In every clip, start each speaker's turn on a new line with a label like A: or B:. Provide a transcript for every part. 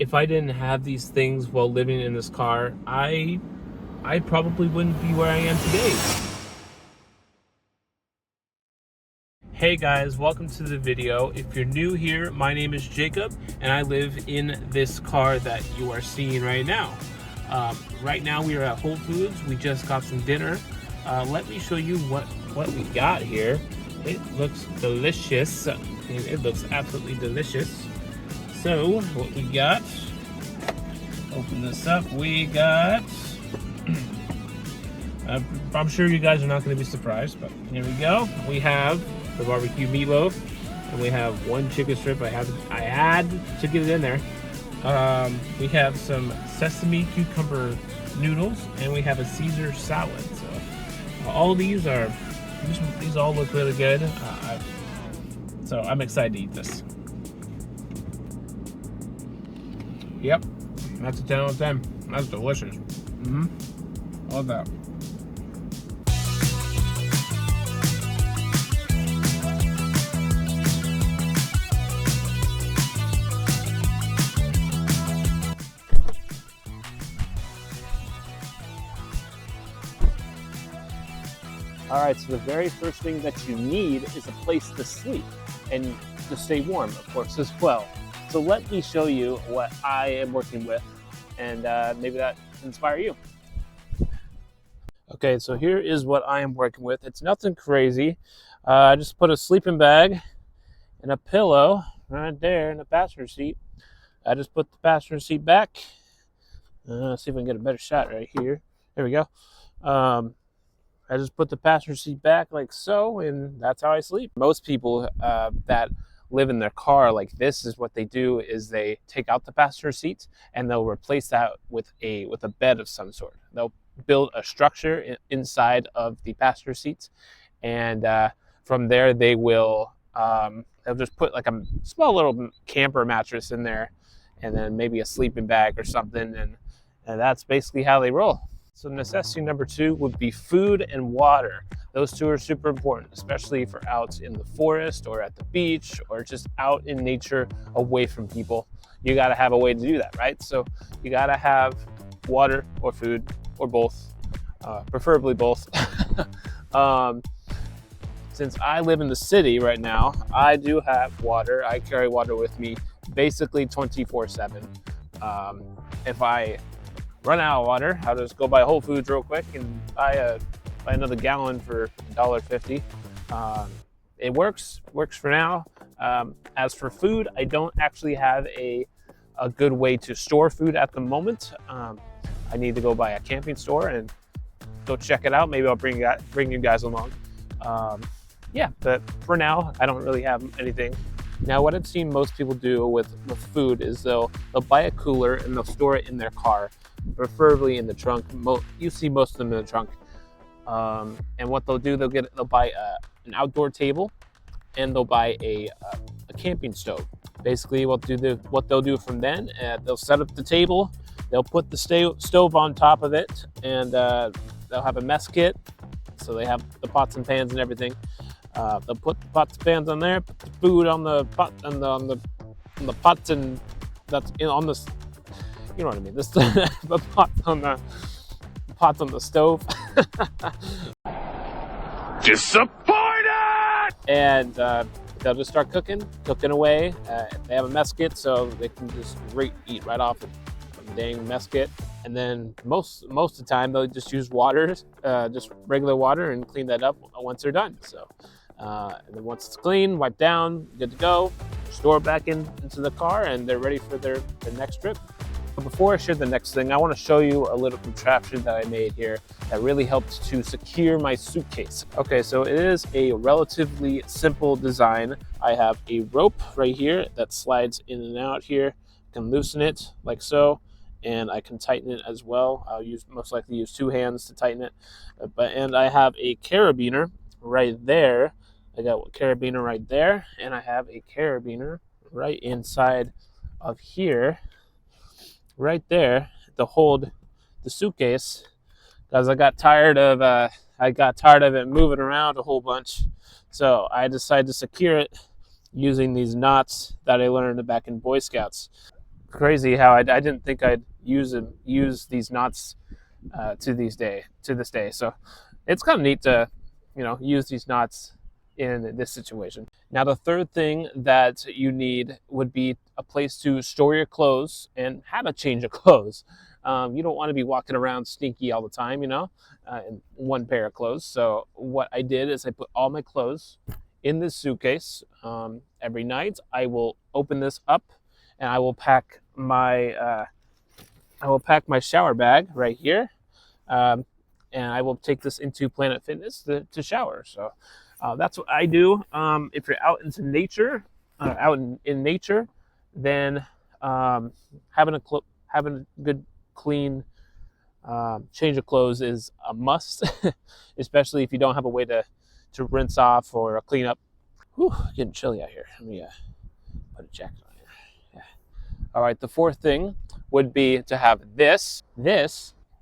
A: if I didn't have these things while living in this car, I probably wouldn't be where I am today. Hey guys, welcome to the video. If you're new here, my name is Jacob and I live in this car that you are seeing right now. Right now we are at Whole Foods. We just got some dinner. Let me show you what we got here. It looks delicious. It looks absolutely delicious. So what we got, open this up, we got, I'm sure you guys are not going to be surprised, but here we go. We have the barbecue meatloaf, and we have one chicken strip. I had to get it in there. We have some sesame cucumber noodles, and we have a Caesar salad. So all these all look really good. So I'm excited to eat this. Yep, that's a 10 out of 10. That's delicious. Love that.
B: All right, so the very first thing that you need is a place to sleep and to stay warm, of course, as well. So let me show you what I am working with, and maybe that can inspire you. Okay, so here is what I am working with. It's nothing crazy. I just put a sleeping bag and a pillow right there in the passenger seat. I just put the passenger seat back. See if I can get a better shot right here. There we go. I just put the passenger seat back like so, and that's how I sleep. Most people that live in their car like this is what they do is they take out the passenger seat and they'll replace that with a bed of some sort. They'll build a structure inside of the passenger seats, and from there they will they'll just put like a small little camper mattress in there, and then maybe a sleeping bag or something, and that's basically how they roll. So necessity number 2 would be food and water. Those two are super important, especially for out in the forest or at the beach or just out in nature away from people. You got to have a way to do that, right? So you got to have water or food or both, preferably both. Since I live in the city right now, I do have water. I carry water with me basically 24/7. If I run out of water, I'll just go by Whole Foods real quick and buy another gallon for $1.50. It works for now. As for food, I don't actually have a good way to store food at the moment. I need to go by a camping store and go check it out. Maybe I'll bring you guys along. Yeah, but for now, I don't really have anything. Now, what I've seen most people do with food is they'll buy a cooler and they'll store it in their car, preferably in the trunk. You see most of them in the trunk. And what they'll do, they'll buy an outdoor table, and they'll buy a camping stove. Basically, what they'll do from then, they'll set up the table, they'll put the stove on top of it, and they'll have a mess kit. So they have the pots and pans and everything. They'll put the pots and pans on there, put the food on the pot and on the pots, and that's on this. You know what I mean? This the pots on the stove. Disappointed. And they'll just start cooking away. They have a mess kit, so they can just eat right off the dang mess kit. And then most of the time they'll just use water, just regular water, and clean that up once they're done. So, and then once it's clean, wipe down, good to go. Store it back into the car, and they're ready for their next trip. But before I share the next thing, I want to show you a little contraption that I made here that really helped to secure my suitcase. Okay, so it is a relatively simple design. I have a rope right here that slides in and out here. I can loosen it like so, and I can tighten it as well. I'll most likely use 2 hands to tighten it. And I have a carabiner right there. I got a carabiner right there, and I have a carabiner right inside of here, right there, to hold the suitcase, because I got tired of it moving around a whole bunch. So I decided to secure it using these knots that I learned back in Boy Scouts. crazy how I didn't think I'd use these knots to this day. So it's kind of neat to, use these knots in this situation. Now, the third thing that you need would be a place to store your clothes and have a change of clothes. You don't want to be walking around stinky all the time, in one pair of clothes. So what I did is I put all my clothes in this suitcase. Every night I will open this up and I will pack my shower bag right here. And I will take this into Planet Fitness to shower. So that's what I do. If you're out into nature, in nature, then having a good clean change of clothes is a must, especially if you don't have a way to rinse off or clean up. Whew, getting chilly out here. Let me put a jacket on here. Yeah. All right, the fourth thing would be to have this,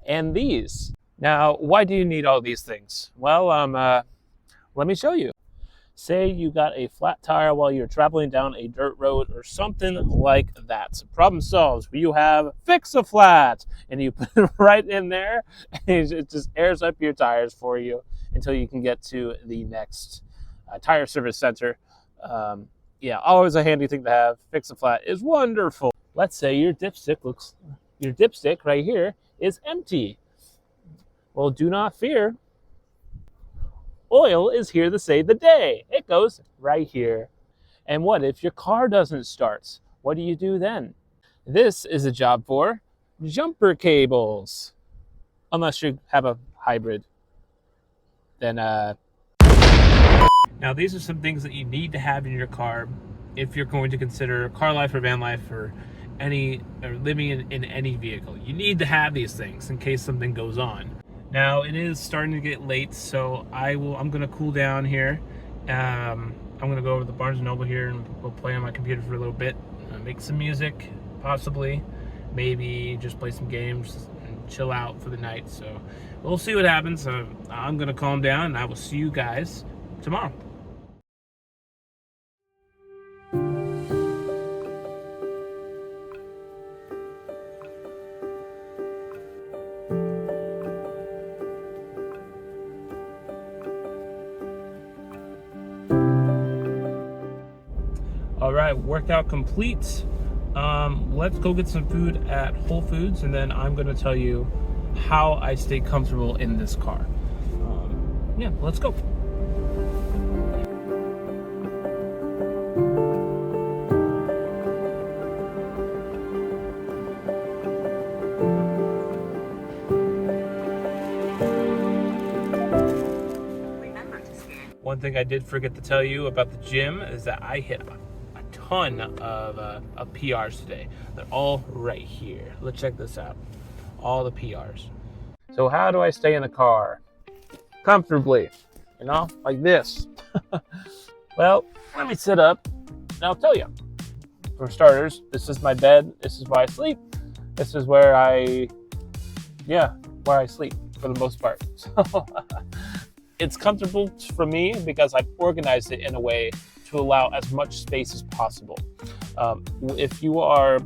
B: and these. Now, why do you need all these things? Well, let me show you. Say you got a flat tire while you're traveling down a dirt road or something like that. Problem solved. You have Fix-A-Flat, and you put it right in there, and it just airs up your tires for you until you can get to the next tire service center. Yeah, always a handy thing to have. Fix-A-Flat is wonderful. Let's say your dipstick right here is empty. Well, do not fear. Oil is here to save the day. It goes right here. And what if your car doesn't start? What do you do then? This is a job for jumper cables. Unless you have a hybrid. Then,
A: Now, these are some things that you need to have in your car if you're going to consider car life or van life or living in any vehicle. You need to have these things in case something goes on. Now, it is starting to get late, so I'm going to cool down here. I'm going to go over to the Barnes & Noble here and we'll play on my computer for a little bit, make some music, possibly, maybe just play some games and chill out for the night. So we'll see what happens. I'm going to calm down and I will see you guys tomorrow. All right, workout complete. Let's go get some food at Whole Foods, and then I'm gonna tell you how I stay comfortable in this car. Yeah, let's go. One thing I did forget to tell you about the gym is that I hit a ton of PRs today. They're all right here. Let's check this out. All the PRs.
B: so how do I stay in the car comfortably? Like this. Well, let me sit up and I'll tell you. For starters, this is my bed. This is where I sleep. This is where I sleep for the most part. So it's comfortable for me because I've organized it in a way to allow as much space as possible. If you are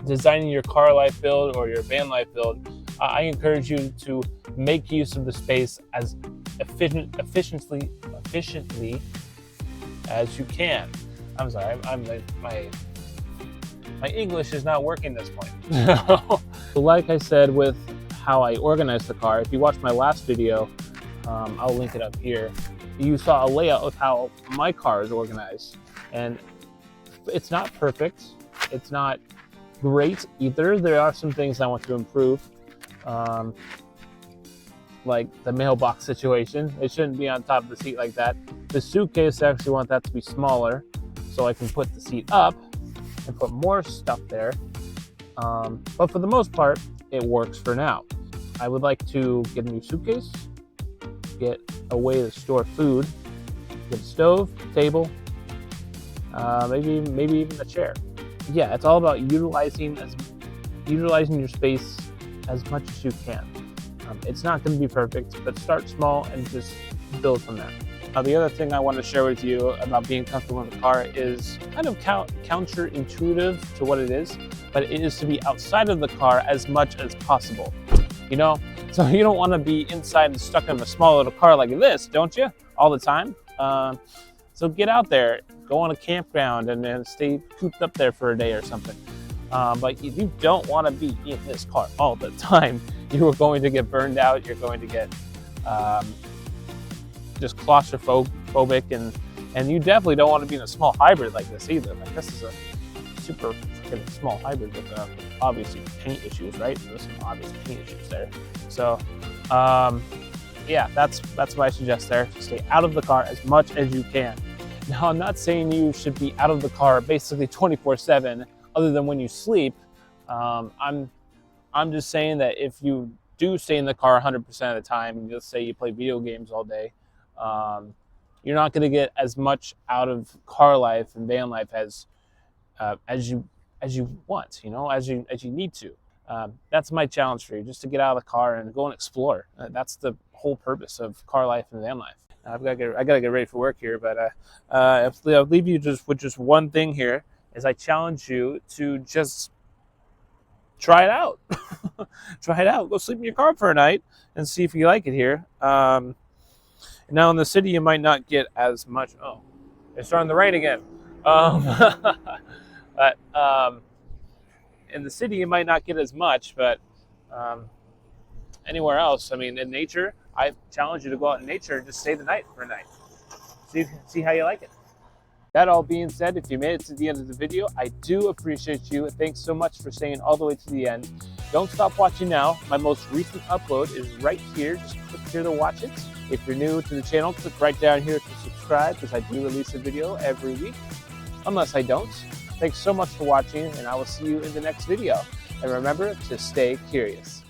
B: designing your car life build or your van life build, I encourage you to make use of the space as efficiently as you can. I'm sorry, my English is not working this point. So like I said, with how I organize the car, if you watched my last video, I'll link it up here. You saw a layout of how my car is organized, and it's not perfect. It's not great either. There are some things I want to improve, like the mailbox situation. It shouldn't be on top of the seat like that. The suitcase, I actually want that to be smaller so I can put the seat up and put more stuff there. But for the most part, it works for now. I would like to get a new suitcase, get a way to store food, get a stove, table, maybe even a chair. Yeah, it's all about utilizing your space as much as you can. It's not going to be perfect, but start small and just build from there. The other thing I want to share with you about being comfortable in the car is kind of counterintuitive to what it is, but it is to be outside of the car as much as possible. You know, so you don't want to be inside and stuck in a small little car like this, don't you? All the time. So get out there, go on a campground, and then stay cooped up there for a day or something. But you don't want to be in this car all the time. You are going to get burned out. You're going to get just claustrophobic, and you definitely don't want to be in a small hybrid like this either. Like, this is a super freaking small hybrid with obviously paint issues, right? There's some obvious paint issues there. So yeah, that's what I suggest there. Stay out of the car as much as you can. Now, I'm not saying you should be out of the car basically 24/7, other than when you sleep. I'm just saying that if you do stay in the car 100% of the time, and let's say you play video games all day, you're not going to get as much out of car life and van life as you want, you know, as you need to. That's my challenge for you, just to get out of the car and go and explore. That's the whole purpose of car life and van life. I gotta get ready for work here, but I'll leave you with just one thing here. Is I challenge you to just try it out. Try it out. Go sleep in your car for a night and see if you like it here. Now in the city, you might not get as much. Oh, it's starting to rain again. But in the city, you might not get as much. But anywhere else, I mean, in nature, I challenge you to go out in nature and just stay the night for a night. See how you like it. That all being said, if you made it to the end of the video, I do appreciate you. Thanks so much for staying all the way to the end. Don't stop watching now. My most recent upload is right here. Just click here to watch it. If you're new to the channel, click right down here to subscribe, because I do release a video every week, unless I don't. Thanks so much for watching, and I will see you in the next video. And remember to stay curious.